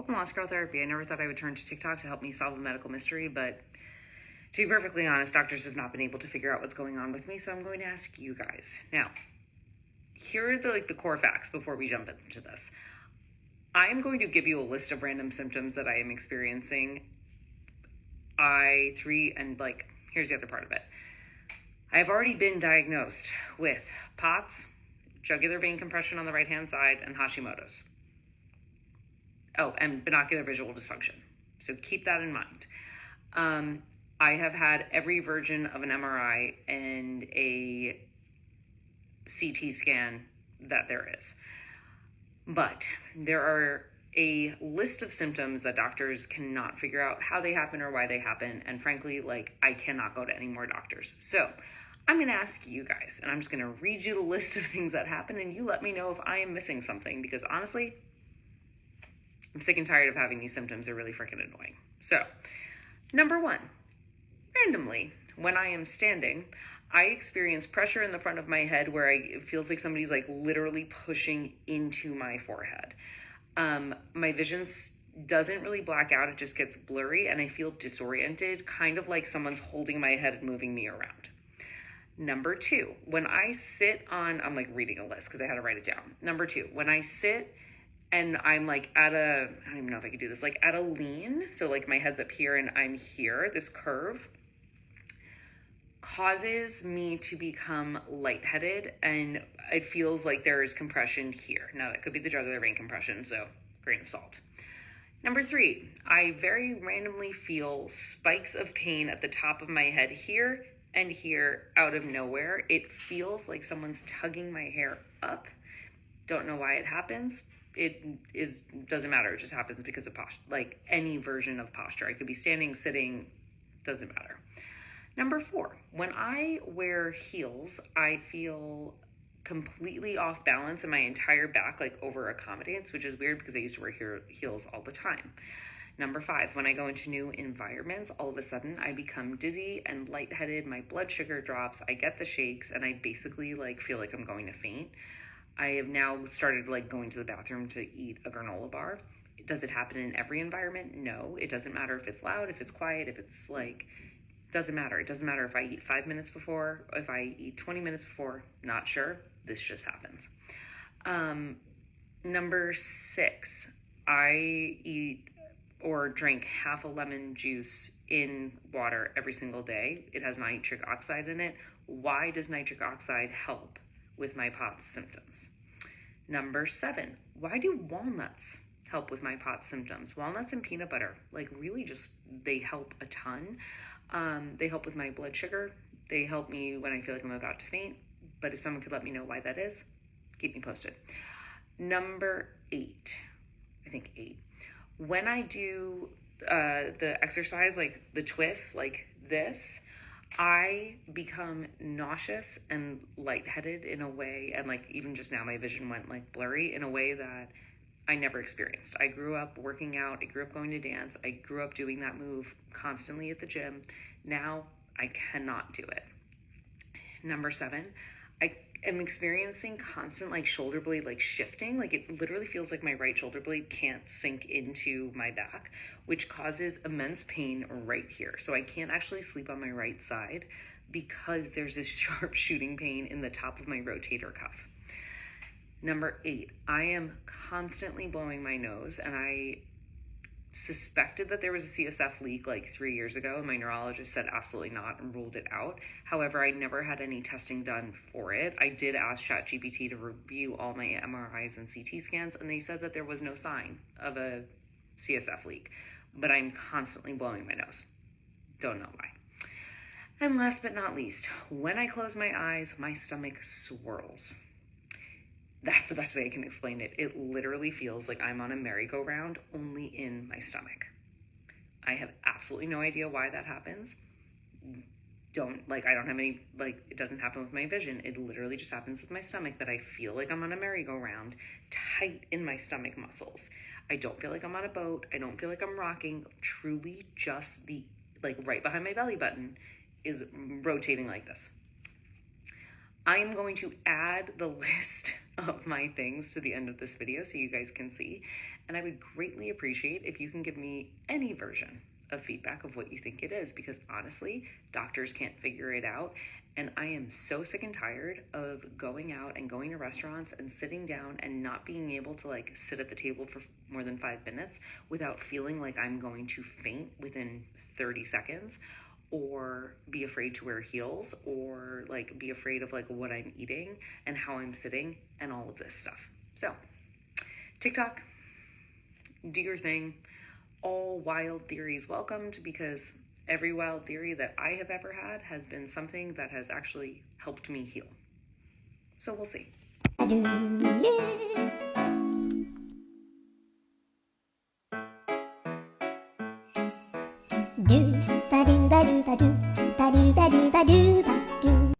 Welcome to Lost Girl Therapy. I never thought I would turn to TikTok to help me solve a medical mystery, but to be perfectly honest, doctors have not been able to figure out what's going on with me, so I'm going to ask you guys. Now, here are the core facts before we jump into this. I am going to give you a list of random symptoms that I am experiencing. Here's the other part of it. I've already been diagnosed with POTS, jugular vein compression on the right-hand side, and Hashimoto's. Oh, and binocular visual dysfunction. So keep that in mind. I have had every version of an MRI and a CT scan that there is. But there are a list of symptoms that doctors cannot figure out how they happen or why they happen. And frankly, I cannot go to any more doctors. So I'm going to ask you guys, and I'm just going to read you the list of things that happen, and you let me know if I am missing something, because honestly, I'm sick and tired of having these symptoms. They're really freaking annoying. So, number one, randomly, when I am standing, I experience pressure in the front of my head where it feels like somebody's literally pushing into my forehead. My vision doesn't really black out. It just gets blurry and I feel disoriented, kind of like someone's holding my head and moving me around. Number two, when I sit on, I'm reading a list because I had to write it down. Number two, when I sit and I'm I don't even know if I could do this, at a lean, so my head's up here and I'm here, this curve causes me to become lightheaded, and it feels like there is compression here. Now that could be the jugular vein compression, so grain of salt. Number three, I very randomly feel spikes of pain at the top of my head here and here out of nowhere. It feels like someone's tugging my hair up. Don't know why it happens. Doesn't matter. It just happens because of posture, any version of posture. I could be standing, sitting, doesn't matter. Number four, when I wear heels, I feel completely off balance and my entire back over accommodates, which is weird because I used to wear heels all the time. Number five, when I go into new environments, all of a sudden I become dizzy and lightheaded, my blood sugar drops, I get the shakes, and I basically feel like I'm going to faint. I have now started going to the bathroom to eat a granola bar. Does it happen in every environment? No. It doesn't matter if it's loud, if it's quiet, if it's doesn't matter. It doesn't matter if I eat 5 minutes before, if I eat 20 minutes before, not sure. This just happens. Number six, I eat or drink half a lemon juice in water every single day. It has nitric oxide in it. Why does nitric oxide help with my POTS symptoms? Number seven, why do walnuts help with my POTS symptoms? Walnuts and peanut butter, really just, they help a ton. They help with my blood sugar. They help me when I feel like I'm about to faint. But if someone could let me know why that is, keep me posted. Number eight, when I do the exercise, the twists, this, I become nauseous and lightheaded in a way, and even just now my vision went blurry in a way that I never experienced. I grew up working out. I grew up going to dance. I grew up doing that move constantly at the gym. Now I cannot do it. Number seven, I am experiencing constant shoulder blade shifting. It literally feels like my right shoulder blade can't sink into my back, which causes immense pain right here. So I can't actually sleep on my right side because there's this sharp shooting pain in the top of my rotator cuff. Number eight, I am constantly blowing my nose, and I suspected that there was a CSF leak 3 years ago, and my neurologist said absolutely not and ruled it out. However, I never had any testing done for it. I did ask ChatGPT to review all my MRIs and CT scans, and they said that there was no sign of a CSF leak, but I'm constantly blowing my nose. Don't know why. And last but not least, when I close my eyes, my stomach swirls. That's the best way I can explain it. It literally feels like I'm on a merry-go-round, only in my stomach. I have absolutely no idea why that happens. I don't have any, it doesn't happen with my vision. It literally just happens with my stomach, that I feel like I'm on a merry-go-round, tight in my stomach muscles. I don't feel like I'm on a boat. I don't feel like I'm rocking. Truly just the, right behind my belly button is rotating like this. I am going to add the list of my things to the end of this video so you guys can see. And I would greatly appreciate if you can give me any version of feedback of what you think it is, because honestly, doctors can't figure it out. And I am so sick and tired of going out and going to restaurants and sitting down and not being able to like sit at the table for more than 5 minutes without feeling like I'm going to faint within 30 seconds, or be afraid to wear heels, or like be afraid of like what I'm eating and how I'm sitting and all of this stuff. So TikTok, do your thing. All wild theories welcomed, because every wild theory that I have ever had has been something that has actually helped me heal. So we'll see.